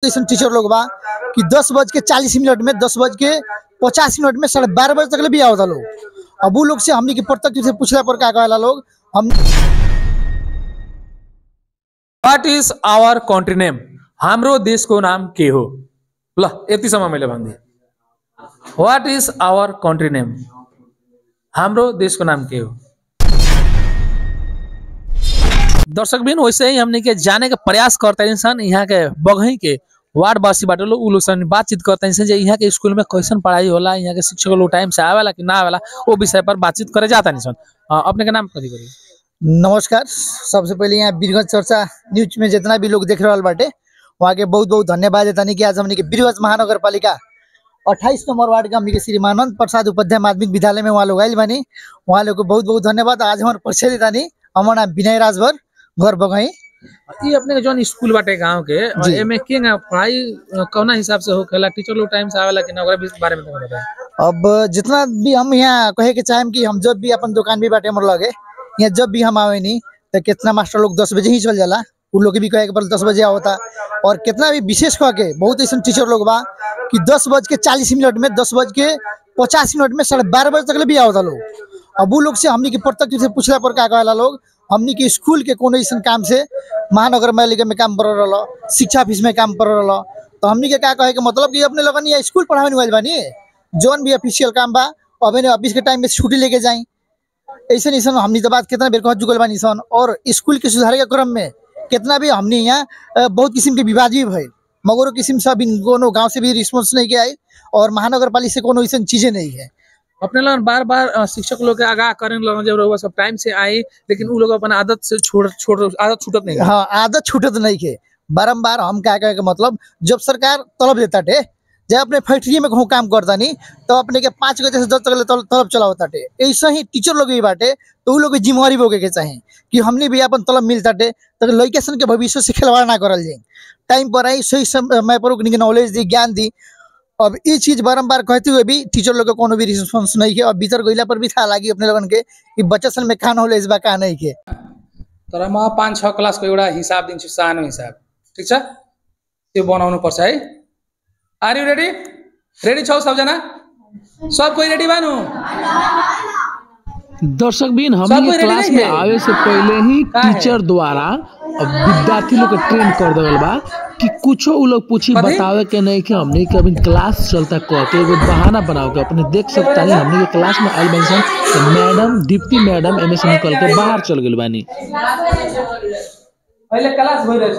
ऐसा टीचर लोग बा कि 10:40 में 10:50 में 12:30 तक भी आवता लोग। अब वो लोग से हमनी के प्रत्यक्ष से पूछला पर का कहला लोग हम what is our country name? हाम्रो देश को नाम के हो? ल यति सम्म मैले भन्दिए। What is our country name? हाम्रो देश को नाम के हो? दर्शक बिन वैसे ही हमने के जाने का प्रयास करते इंसान यहाँ के बगही के वार्डवासी बाटे लोग उ लोग से बातचीत करते हैं जे यहाँ के स्कूल में कैसन पढ़ाई होला, यहाँ के शिक्षक लोग टाइम से आवेला कि ना आवेला, वो विषय पर बातचीत करे जाता नहीं सन। अपने के नाम कथी करी? नमस्कार। सबसे पहले यहाँ बीरगंज चर्चा न्यूज में जितना भी लोग देख रहा बाटे वहाँ के बहुत बहुत धन्यवाद देता कि आज हमने के बीरगंज महानगर पालिका 28 नंबर वार्ड का हमने के श्री मानंद प्रसाद उपाध्याय माध्यमिक विद्यालय में वहाँ लोग आये बानी। वहाँ लोग को बहुत बहुत धन्यवाद। आज हमारे परिचय देता हमारा नाम विनय राजभर घर बगही। ये अपने के जोन स्कूल बाटे गांव के और एमे के पढ़ाई कौना हिसाब से होखेला, टीचर लोग टाइम से आवेला कि ना, ओकरा बारे में बताएं। अब जितना भी हम यहाँ कहे के चाहेम कि हम जब भी अपन दुकान भी बाटे हमारे लगे यहाँ जब भी हम आवे नहीं तो कितना मास्टर लोग 10 बजे ही चल जाला, उन लोग भी कहे के 10 बजे होता। और कितना भी विशेष कह के बहुत ऐसा टीचर लोग बा कि 10:40 में 10:50 में 12:30 तक भी आवता लोग। अब वो लोग से हमनी के प्रत्यक्ष से पूछला पर का कहला लोग हमनी के स्कूल के कोनो ऐसा काम से महानगर पालिका में काम कर रहा, शिक्षा ऑफिस में काम कर रहा, तो हमनी के का कहे के मतलब कि अपने लोगन यहाँ स्कूल पढ़ावे वाले बानी जोन भी ऑफिशियल काम बा अभी ऑफिस के टाइम में छुट्टी लेके जाए। ऐसा नहीं सन हमनी तो बात कितना बेर कह चुकल बानी सन। और स्कूल के सुधार के क्रम में कितना भी हमने यहाँ बहुत किस्म के विवाद भी भय मगर किस्म से कोनो गाँव से भी रिस्पॉन्स नहीं के आई और महानगर पालिका से कोनो ऐसा चीजें नहीं है। अपने लोग बार बार शिक्षक लोग के आगाह करें लोग जब वो सब टाइम से आए लेकिन वो लोग अपन आदत से आदत छूटत नहीं। हाँ, आदत छूटत नहीं के बारम्बार हम क्या कहे मतलब जब सरकार तलब देता टे जब अपने फैक्ट्री में कहूँ काम करता नहीं तो अपने के 5 बजे से 10 तक तलब चला होता टे। ऐसा ही टीचर लोग भी बाटे तो उन लोग की जिम्मेवारी बोके के चाहे कि हमने भी अपन तलब मिलता टे तो लड़के सन के भविष्य से खिलवाड़ ना करल जाए, टाइम पर आई सही समय पर नॉलेज दी ज्ञान दी। अब ये चीज बारम्बार कहते हुए भी टीचर लोग को कोनो भी रिस्पॉन्स नहीं है और भीतर गईला पर भी था लगी अपने लोगन के कि बच्चा सन में का नॉलेज बा का नहीं के। तर म 5-6 क्लास को एउटा हिसाब दिन्छु, सानो हिसाब, ठीक छ? त्यो बनाउनु पर्छ है। आर यू रेडी? रेडी छौ सबजना? सब कोई रेडी बानु? दर्शक बिन हमने क्लास में आवे से पहले ही टीचर द्वारा विद्यार्थी लोग ट्रेन कर देवल बा कि कुछो उ लोग पूछी बतावे के नहीं कि हमने के अभी क्लास चलता कह के एगो बहाना बनाओ के अपने देख सकता है। हमने के क्लास में आइल बन तो मैडम डिप्टी मैडम एमे से निकल के बाहर चल गेल बानी। पहले क्लास भइ रहछ,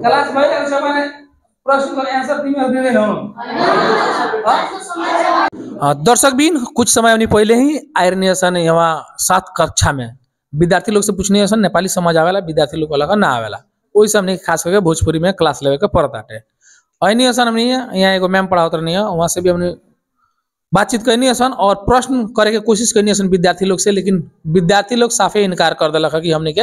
क्लास भइ रहछ माने प्रश्न का आंसर तिमी दिँदै हो। दर्शक बिन कुछ समय पहले ही आइरनी सन यहाँ 7 कक्षा में विद्यार्थी लोग से पूछनी सन नेपाली समझ आवेला, विद्यार्थी लोग अलग ना आवेला, वही हमने खास करके भोजपुरी में क्लास लेवे के पड़ताटे। ऐनी सन हमने यहाँ एगो मैम पढ़ावत रहनी है, वहाँ से भी हमने बातचीत करनी सन और प्रश्न करे के कोशिश करनी सन विद्यार्थी लोग से, लेकिन विद्यार्थी लोग साफे इनकार कर दिलक कि हमने के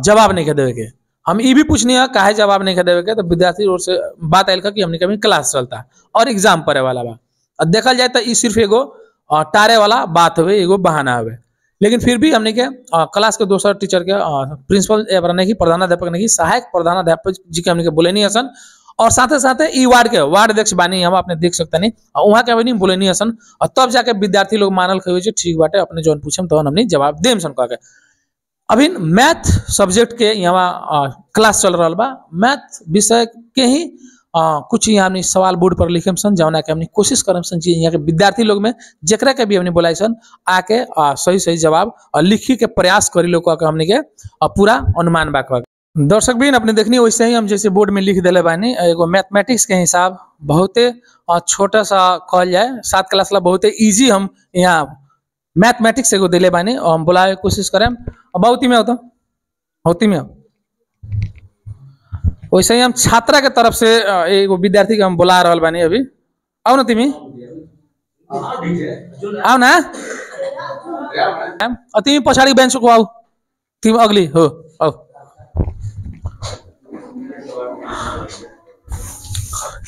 जवाब नहीं के देवे के। हम ये भी पूछनी है काहे जवाब नहीं के देवे के, तो विद्यार्थी ओर से बात आयल कि हमने कभी क्लास चलता और एग्जाम पढ़े वाला बा। देखल जाए तो ये सिर्फ एगो टारे वाला बात हुए, एगो बहाना हुए, लेकिन फिर भी हमने के क्लास के दोसर टीचर के प्रिंसिपल नहीं प्रधानाध्यापक नहीं सहायक प्रधानाध्यापक जी के हमने के बोले नहीं हसन और साथे साथे ई वार्ड के वार्ड अध्यक्ष बानी हम अपने देख सकते नहीं वहाँ के नहीं बोले नहीं हसन और तब जाके विद्यार्थी लोग मानल कहे ठीक बाटे अपने जौन पूछम तो हमने जवाब देम सन कह के। अभी मैथ सब्जेक्ट के यहाँ क्लास चल रहा बा, मैथ विषय के ही कुछ यहाँ हमने सवाल बोर्ड पर लिखे सन जौना के हमने कोशिश करम सन यहाँ के विद्यार्थी लोग में जकरा के भी हमने बोलाई सन आके सही सही जवाब लिखी के प्रयास करी लोग हमने के पूरा अनुमान बा। दर्शक भी अपने देखनी वैसे ही हम जैसे बोर्ड में लिख दिले बानी एगो मैथमेटिक्स के हिसाब बहुते छोटा सा कहल जाए 7 क्लास ला बहुते ईजी हम यहाँ मैथमेटिक्स एगो दिले बानी और हम बुलावे कोशिश करें बहुती में होता होती में वैसे ही हम छात्रा के तरफ से एगो विद्यार्थी के हम बुला रहा बानी। अभी आओ ना तिमी आओ ना तिमी पछाड़ी बेंच को आओ, तिमी अगली हो आओ।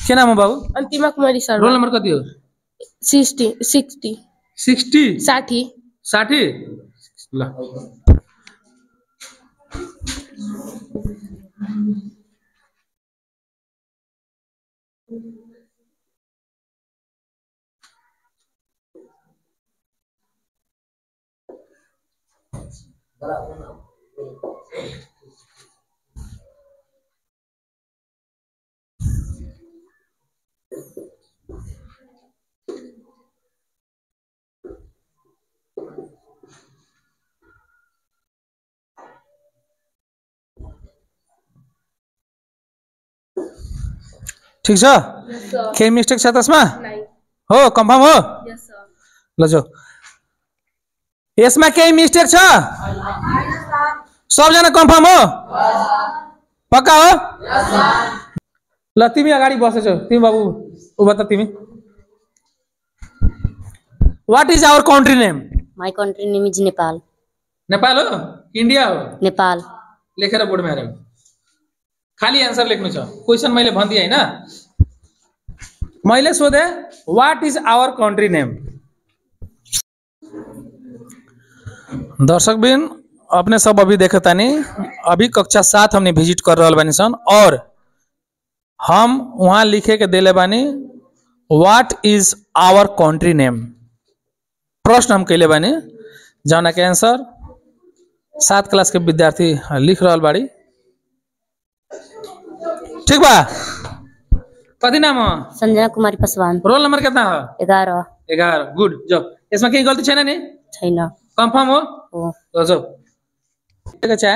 के नाम हो बाबू? अंतिमा कुमारी सर। रोल नंबर कति हो? 60 ल ठीक छ केही मिस्टेक छ त्यसमा हो कन्फर्म हो ल जो यसमा केही मिस्टेक छ सबजना कन्फर्म हो पक्का हो ल तिमी अगाडि बसेछौ तिमी बाबु उभा त तिमी what is our country name My country name is Nepal. Nepal हो इन्डिया हो Nepal. लेखेर बोर्डमा हेरौ खाली आन्सर लेख्नु छ क्वेशन मैले भन्दिए हैन मैले सोधे what is our country name दर्शकबिन अपने सब अभी देखे तानी अभी कक्षा 7 हमने विजिट कर रहल बानी सन और हम वहां लिखे के देले बानी what is our country name प्रश्न हम कैले बानी जाना के आंसर 7 क्लास के विद्यार्थी लिख रहल बाड़ी ठीक बा कथी नाम हो संजना कुमारी पासवान. रोल नंबर कितना हो 11. 11 गुड जो इसमें कहीं गलती छैन नि छैन. कंफर्म हो हो. तो जो ठीक है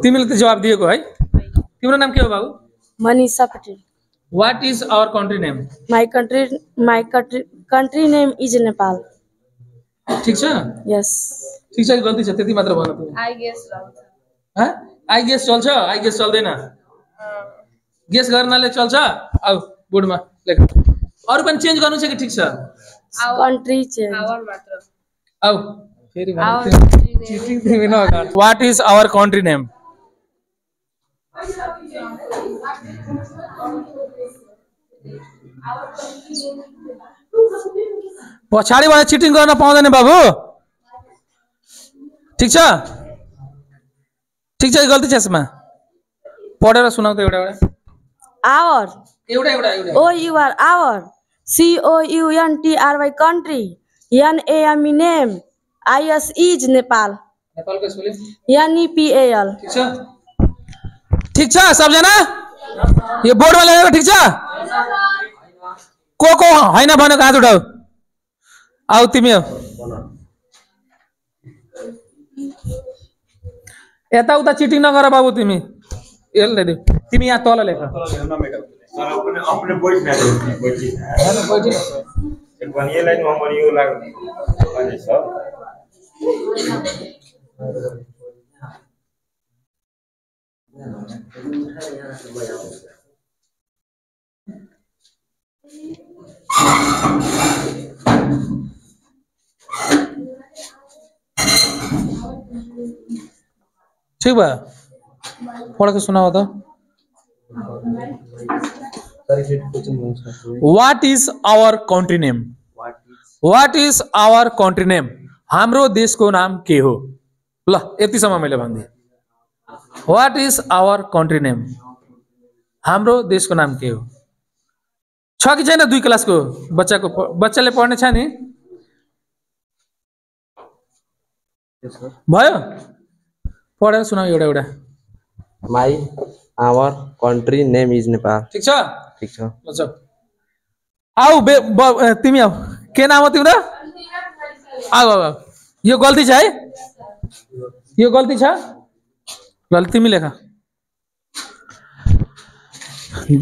तिमीले त जवाब दिएको है तिम्रो नाम के हो बाबु Manisha Patel. What is our country name My country name is Nepal. ठीक छ Yes. ठीक छ कि गल्ती छ त्यति मात्र भन तिमी I guess wrong. ह आई गेस चल्छ आई गेस चल्दैन गेस गर्नाले चल्छ आउ बोर्डमा लेख अरु पनि चेन्ज गर्नु छ कि ठीक छ Country change. आउ फेरि चिटिङ तिमी न what is our country name पछाडिबाट चिटिङ गर्न पाउँदैन बाबु ठीक छ ठीक छ गल्ती छ यसमा पढेर सुनाउ त एउटा एउटा Our. एउटा एउटा एउटा O U R our. COUNTRY country. NAME name. IS is Nepal. नेपालको स्पेलिङ NEPAL. ठीक छ ठीक छ सबजना यो बोर्डमा लेखेको ठीक छ को हैन भनेको हात उठाऊ आउ तिमी हो यता उता चिटिङ नगर बाबु तिमी यसले दे तिमी यहाँ तल लेख अपने वॉइस एक बार ये लाइन हमारी यो लाग अनि सर ठीक बा पढ़ के सुनाओ तो what is our country name what is our country name हाम्रो देशको नाम के हो ल यतिसम्म मैले भन्दिए what is our country name हाम्रो देशको नाम के हो छ कि छैन 2 क्लासको बच्चाले पढ्ने छ नि भयो पढेर सुनाऊ एउटा एउटा my our country name is Nepal. ठीक छ ठीक छ ल जाऊ आऊ तिमी आऊ के नाम हो तिम्रो आऊ आऊ आऊ यो गल्ती छ है यो गल्ती छ ल तिमी लेख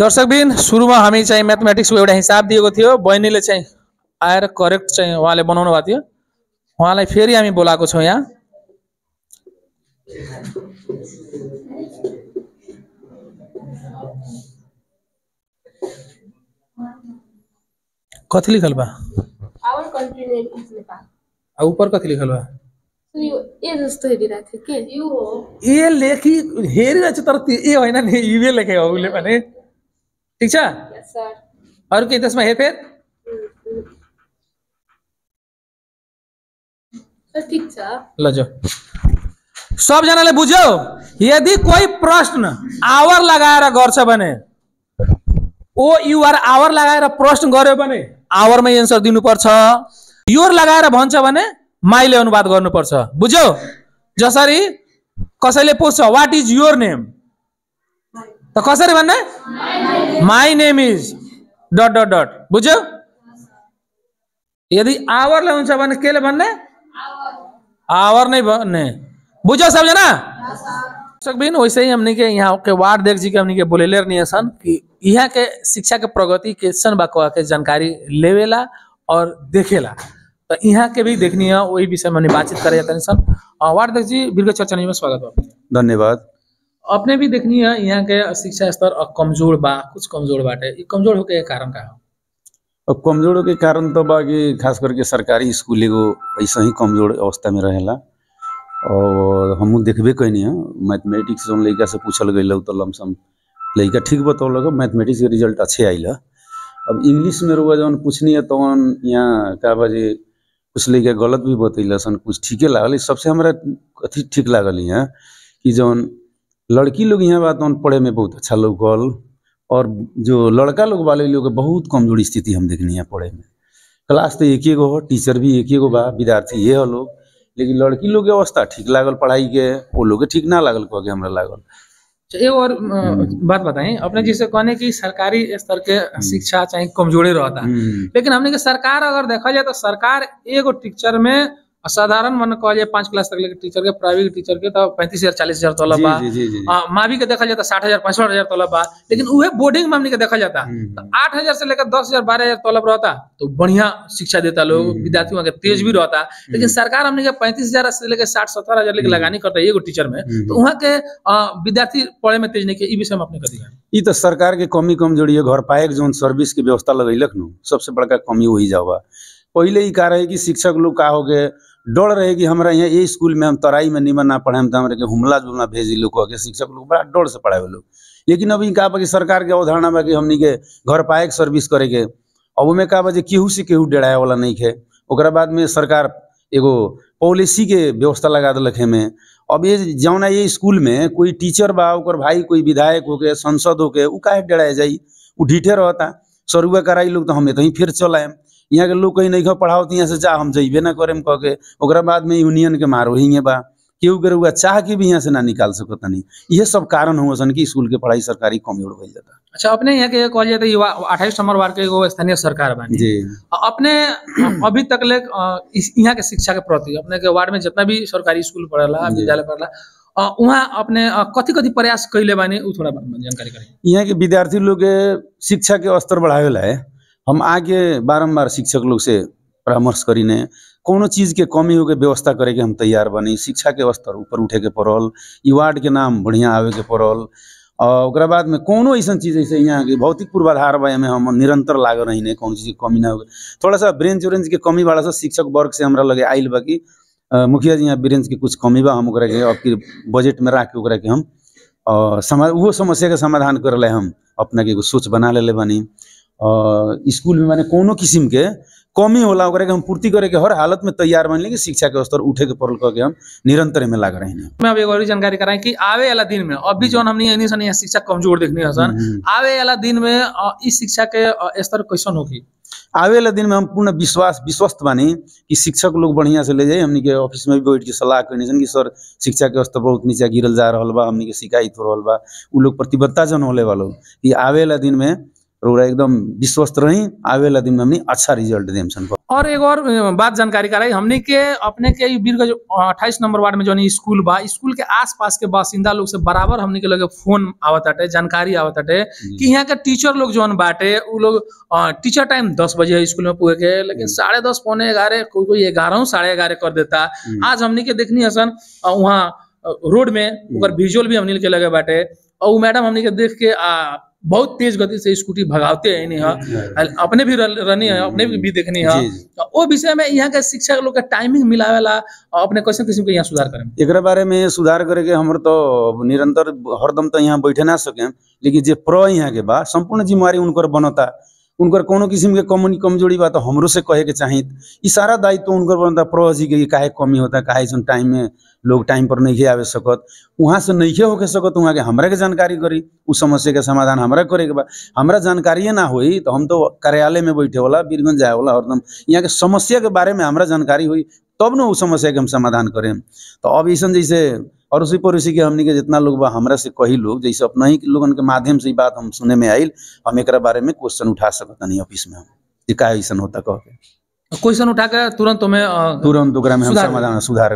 दर्शकबिन सुरुमा हामी चाहिँ म्याथमेटिक्सको एउटा हिसाब दिएको थियो बहिनीले चाहिँ आएर करेक्ट चाहिँ उहाँले बनाउनु भएको थियो उहाँलाई फेरि हामी बोलाएको छौँ यहाँ कथी लिखल बा Our country name is Nepal. आ ऊपर कथी लिखल बा So you ये जस्तो हेरिरहेको थियो के यो हो ए लेखी हेरिरहेछ तर ए होइन नि युए लेखे हो उसले भने ठीक छ Yes sir. अरु के त्यसमा हेरफेर सर ठीक छ ल जो सबजनाले बुझ्यो यदि कोही प्रश्न आवर लगाएर गर्छ भने ओ यु आर आवर लगाएर प्रश्न गर्यो भने आवरमै एन्सर दिनुपर्छ। योर लगाएर भन्छ भने माइले अनुवाद गर्नुपर्छ। बुझ्यौ? जसरी कसैले पूछ व्हाट इज योर नेम त कसरी भन्ने माई नेम इज डट डट डट। बुझ्यौ? यदि आवरले हुन्छ भने केले भन्ने आवर नै भन्ने। बुझ्यौ सबजना? सकबिन वैसे ही हमने के यहाँ के वार्ड देख जी के हमने के बोलेले नहीं सन कि यहाँ के शिक्षा के प्रगति के सन बा के जानकारी लेवेला और देखेला। तो यहाँ के भी देखनी है वही विषय में बातचीत करे जाता है सन। वार्ड देख जी बिल्कुल चर्चा में स्वागत है। धन्यवाद। अपने भी देखनी है यहाँ के शिक्षा स्तर कमजोर बा, कुछ कमजोर बाटे। कमजोर होके कारण का है? अब कमजोर के कारण तो बा कि खास करके सरकारी स्कूल एगो ऐसा ही कमजोर अवस्था में रहेला। और हम देखबे कैनी है मैथमेटिक्स जो लड़का से पूछल गई तो लमसम लड़का ठीक बतौल मैथमेटिक्स के रिजल्ट अच्छे आइल। अब इंग्लिश में रुआ जौन पूछनी है तो यहाँ का बजे कुछ लड़का गलत भी बतैल सन, कुछ ठीके लागल। सबसे हमारा अथी ठीक लागल यहाँ कि जौन लड़की लोग यहाँ बात पढ़े में बहुत अच्छा लगल और जो लड़का लोग वाले लोग बहुत कमजोर स्थिति हम देखनी है पढ़े में। क्लास तो एक हो, टीचर भी एक गो बा, विद्यार्थी ये हो लोग, लेकिन लड़की लोग के अवस्था ठीक लागल पढ़ाई के, वो लोग ठीक ना लागल कह के हमरा लागल। एक और बात बताएं अपने जिसे कहने की सरकारी स्तर के शिक्षा चाहे कमजोरी रहता, लेकिन हमने के सरकार अगर देखा जाए तो सरकार एगो टीचर में साधारण मन कह जाए 5 क्लास तक लेके टीचर के, प्राइवेट टीचर के तो 35,000 40,000 तलब बा, मावी के देखा जाता 60,000 65,000 तलब बा। लेकिन उहे बोर्डिंग में हमने के देखा जाता तो 8,000 से लेकर 10,000 12,000 तलब रहता, तो बढ़िया शिक्षा देता लोग, विद्यार्थियों के तेज भी रहता। लेकिन सरकार हमने के 35,000 से लेकर 60-70,000 लेके लगानी करता है एगो टीचर में, तो वहाँ के विद्यार्थी पढ़े में तेज नहीं के। विषय में अपने कर दिया ये तो सरकार के कमी कमजोरी है। घर पाए जो सर्विस की व्यवस्था लगैलक न, सबसे बड़का कमी वही जावा। पहले ही कहा रहे कि शिक्षक लोग का हो गए डर रहे कि हमारा यहाँ ये स्कूल में हम तराई में निमन ना पढ़ाएं तो हमारे के हुमला जुमला भेजी लोग कह के शिक्षक लोग बड़ा डर से पढ़ाए लोग। लेकिन अभी कहा कि सरकार के अवधारणा बा कि हमनी के घर पाए सर्विस करे के, अब उमें कहा बजे केहू से केहू डराए वाला नहीं है। ओकरा बाद में सरकार एगो पॉलिसी के व्यवस्था लगा दिलक है में। अब ये जौना ये स्कूल में कोई टीचर बा ओकर भाई कोई विधायक होके सांसद होके उ काहे डराए जाई, उ ढीठे रहता सरुआ कराई लोग तो हम तो ही फिर चल आएम। यहाँ के लोग कहीं नहीं पढ़ाओ तो यहाँ से जा हम जइबे ना करें कह के, ओकरा बाद में यूनियन के मारो ही बा, केहू के रुआ चाह के भी यहाँ से ना निकाल सकता नहीं। ये सब कारण हुआ सन कि स्कूल के पढ़ाई सरकारी कमजोर हो जाता। अच्छा अपने यहाँ के कह जाता 28 नंबर वार्ड के एगो स्थानीय सरकार बनी जी, अपने अभी तक ले यहाँ के शिक्षा के प्रति अपने के वार्ड में जितना भी सरकारी स्कूल पढ़ेला विद्यालय पढ़ेला वहाँ अपने कथी कथी प्रयास कैले बानी उ थोड़ा जानकारी करें। यहाँ के विद्यार्थी लोग के शिक्षा के स्तर बढ़ावे ला हम आगे बारम्बार शिक्षक लोग से परामर्श करीने, कोनो चीज के कमी हो के व्यवस्था करे के हम तैयार बनी। शिक्षा के स्तर ऊपर उठे के पड़ल, ई वार्ड के नाम बढ़िया आवे के पड़ल। और बाद में कोनो ऐसा चीज जैसे यहाँ के भौतिक पूर्वाधार बा में हम निरंतर लागल रही ने, कौन चीज की कमी ना हो। थोड़ा सा ब्रेंच व्रेंच के कमी वाला सा शिक्षक वर्ग से हमरा लगे आइल बा कि मुखिया जी यहाँ ब्रेंच के कुछ कमी बा, हम ओकरा के अब बजट में रख के ओकरा के हम वो समस्या के समाधान करले हम अपना के सोच बना ले बानी। स्कूल में माने कोनो किस्म के कमी होला ओकरा के हम पूर्ति करे के हर हालत में तैयार बन कि शिक्षा के स्तर उठे के पड़ल कह के हम निरंतर में लाग रहे हैं। मैं अब एक और जानकारी कराएं कि आवे वाला दिन में अभी जो हमने यहाँ शिक्षा कमजोर देखनी है सर, आवे वाला दिन में इस शिक्षा के स्तर कैसन होगी? आवे वाला दिन में हम पूर्ण विश्वस्त बानी कि शिक्षक लोग बढ़िया से ले जाए। हमनी के ऑफिस में भी बैठ के सलाह करनी कि सर शिक्षा के स्तर बहुत नीचे गिरल जा रहा बा, हमनी के शिकायत हो रहा बा। उ लोग प्रतिबद्धता जन होले वालों कि आवे वाला दिन में एकदम विश्वस्त रही, आवे वाला दिन में हमने अच्छा रिजल्ट देम सन। और एक और बात जानकारी कराई हमने के अपने के बीरगंज 28 नंबर वार्ड में जो स्कूल बा, स्कूल के आसपास के बासिंदा लोग से बराबर हमने के लगे फोन आवत हटे, जानकारी आवत हटे कि यहाँ के टीचर लोग जो बाटे उ लोग टीचर टाइम 10 बजे है स्कूल में पूरे के, लेकिन 10:30 पौने 11 कोई 11 11:30 कर देता। आज हमने के देखनी हसन वहाँ रोड में ऊपर विजुअल भी हमने के लगे बाटे, और मैडम हमने के देख के बहुत तेज गति से स्कूटी भगाते हैं नहीं है, अपने भी रनी है, अपने भी देखनी है। वो विषय में यहाँ के शिक्षक लोग के टाइमिंग मिलावेला अपने कैसे किस्म के यहाँ सुधार करें, एक बारे में सुधार करे के हमर तो निरंतर हरदम तो यहाँ बैठे ना सके, लेकिन जे प्र यहाँ के बा संपूर्ण जिम्मेवारी उनकर बनता। उनकर कोनो किस्म के कमजोरी बा तो हमरो से कहे के चाहिए। ई सारा दायित्व उनकर बनता प्रजी के काहे कमी होता, काहे सुन टाइम में लोग टाइम पर नहीं आवे सकत, वहाँ से नहीं होके सकत, वहाँ के हमरा के जानकारी करी, उस समस्या के समाधान हमरा करे के बा। हमरा जानकारिए ना होई तो हम तो कार्यालय में बैठे वाला, बीरगंज जाए वाला, हरदम यहाँ के समस्या के बारे में हमरा जानकारी हुई तब न उस समस्या के हम समाधान करें। तो अब ऐसा जैसे अड़ोसी पड़ोसी के हमनी के जितना लोग बा हमरा से कही लोग जैसे अपना ही लोगन के माध्यम से बात हम सुने में आइल, हम एक बारे में क्वेश्चन उठा सकता नहीं ऑफिस में, हम का ऐसा होता कह के क्वेश्चन उठा के तुरंत ओकरा में हम समाधान सुधार